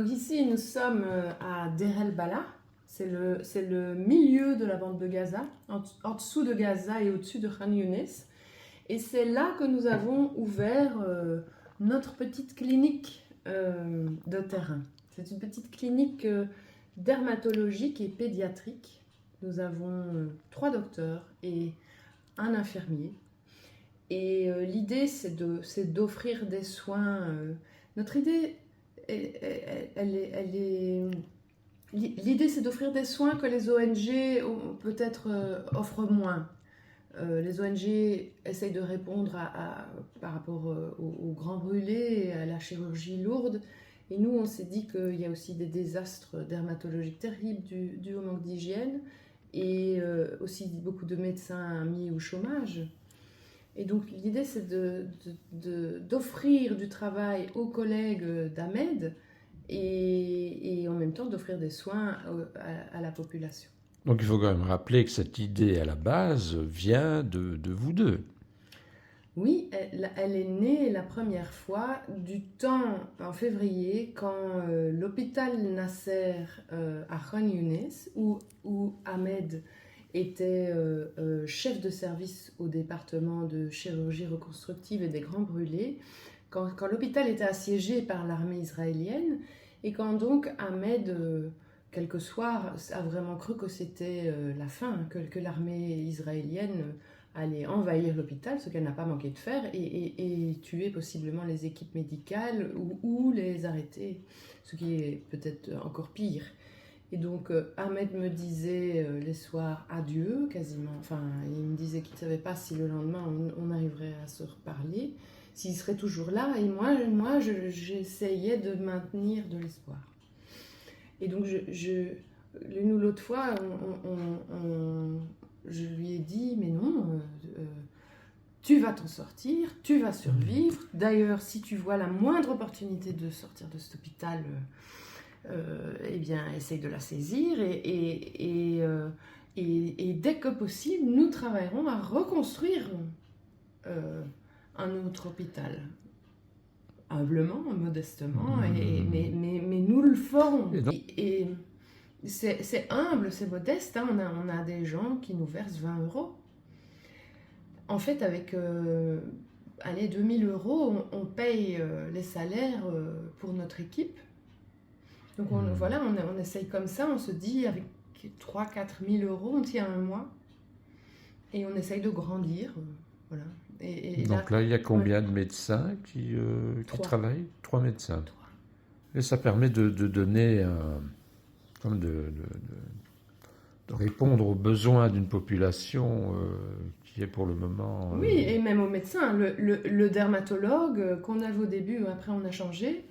Donc ici, nous sommes à Deir el-Balah. C'est le milieu de la bande de Gaza, en dessous de Gaza et au-dessus de Khan Younes. Et c'est là que nous avons ouvert notre petite clinique de terrain. C'est une petite clinique dermatologique et pédiatrique. Nous avons 3 docteurs et un infirmier. Et l'idée, c'est d'offrir des soins. Notre idée, l'idée, c'est d'offrir des soins que les ONG peut-être offrent moins. Les ONG essayent de répondre par rapport aux grands brûlés et à la chirurgie lourde. Et nous, on s'est dit qu'il y a aussi des désastres dermatologiques terribles dus au manque d'hygiène et aussi beaucoup de médecins mis au chômage. Et donc l'idée, c'est d'offrir du travail aux collègues d'Ahmed et en même temps d'offrir des soins à la population. Donc il faut quand même rappeler que cette idée à la base vient de vous deux. Oui, elle est née la première fois du temps en février quand l'hôpital Nasser à Khan Younes, où Ahmed était chef de service au département de chirurgie reconstructive et des grands brûlés, quand l'hôpital était assiégé par l'armée israélienne et quand donc Ahmed, quelques soirs, a vraiment cru que c'était la fin, que l'armée israélienne allait envahir l'hôpital, ce qu'elle n'a pas manqué de faire, et tuer possiblement les équipes médicales ou les arrêter, ce qui est peut-être encore pire. Et donc Ahmed me disait les soirs adieu, quasiment. Enfin, il me disait qu'il ne savait pas si le lendemain on arriverait à se reparler, s'il serait toujours là. Et moi j'essayais de maintenir de l'espoir. Et donc l'une ou l'autre fois, je lui ai dit, mais non, tu vas t'en sortir, tu vas survivre. D'ailleurs, si tu vois la moindre opportunité de sortir de cet hôpital, eh bien, essaye de la saisir et dès que possible, nous travaillerons à reconstruire un autre hôpital. Humblement, modestement, mais nous le ferons. Et c'est humble, c'est modeste, hein. On a des gens qui nous versent 20 €. En fait, avec 2000 €, on paye les salaires pour notre équipe. Donc voilà, on essaye comme ça, on se dit avec 3-4 000 €, on tient un mois. Et on essaye de grandir, voilà. Donc là, il y a combien de médecins qui travaillent? 3 médecins. 3. Et ça permet de donner, de répondre aux besoins d'une population qui est pour le moment... Oui, et même aux médecins. Le dermatologue qu'on avait au début, après on a changé,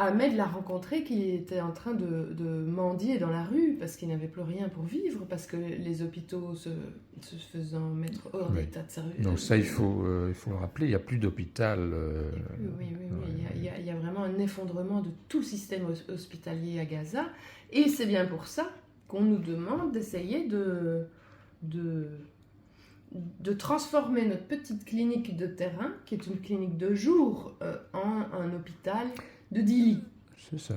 Ahmed l'a rencontré qui était en train de mendier dans la rue parce qu'il n'avait plus rien pour vivre, parce que les hôpitaux se faisant mettre hors d'état de service. Donc ça, il faut le rappeler, il n'y a plus d'hôpital. Oui. Il y a vraiment un effondrement de tout le système hospitalier à Gaza. Et c'est bien pour ça qu'on nous demande d'essayer de transformer notre petite clinique de terrain, qui est une clinique de jour, en un hôpital de 10 lits. C'est ça.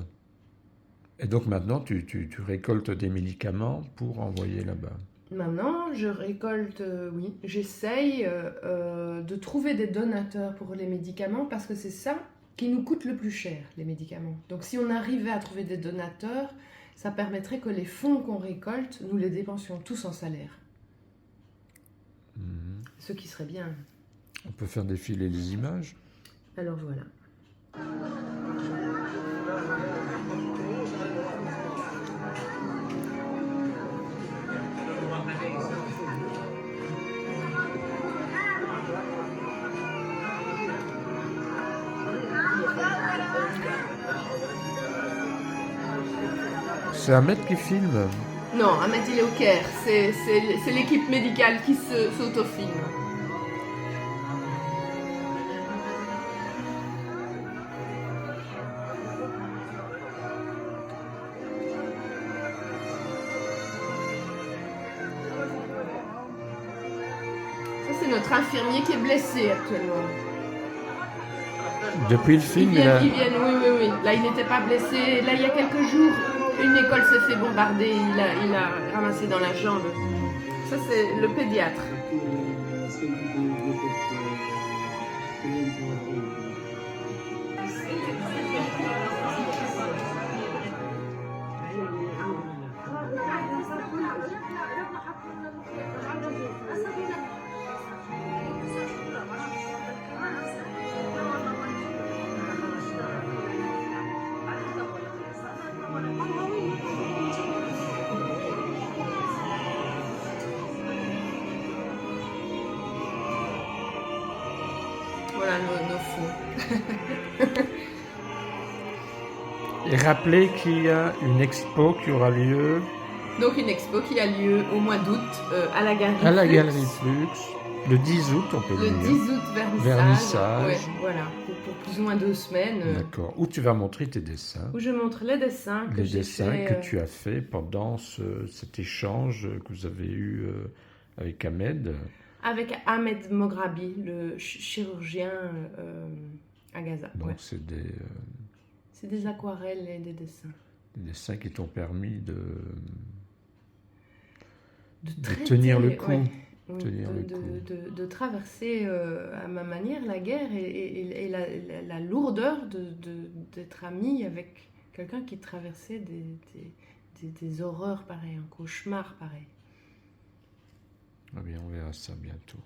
Et donc maintenant, tu récoltes des médicaments pour envoyer là-bas. Maintenant, je récolte, oui, j'essaye de trouver des donateurs pour les médicaments, parce que c'est ça qui nous coûte le plus cher, les médicaments. Donc si on arrivait à trouver des donateurs, ça permettrait que les fonds qu'on récolte, nous les dépensions tous en salaire. Ce qui serait bien. On peut faire défiler les images. Alors voilà. C'est Ahmed qui filme? Non, Ahmed il est au Caire. C'est l'équipe médicale qui s'autofilme. Ça, c'est notre infirmier qui est blessé actuellement. Depuis le film, ils viennent, oui. Là, il n'était pas blessé. Là, il y a quelques jours, une école s'est fait bombarder. Il a ramassé dans la jambe. Ça, c'est le pédiatre. Voilà nos fonds. Et rappelez qu'il y a une expo qui aura lieu Donc une expo qui a lieu au mois d'août à la galerie à la Flux. Galerie Flux, le 10 août, on peut Le le 10 dire. août, vernissage. Vernissage. Ouais, voilà, pour plus ou moins 2 semaines. D'accord. Où tu vas montrer tes dessins. Où je montre les dessins que Les j'ai dessins fait, que tu as fait pendant cet échange que vous avez eu avec Ahmed. avec Ahmed Mograbi, le chirurgien à Gaza. Donc Ouais. c'est C'est des aquarelles et des dessins. des dessins qui t'ont permis de traiter, tenir le coup. ouais. Oui, Tenir le coup. de traverser à ma manière la guerre et la lourdeur d'être ami avec quelqu'un qui traversait des horreurs pareilles, un cauchemar pareil. Ah bien, on verra ça bientôt.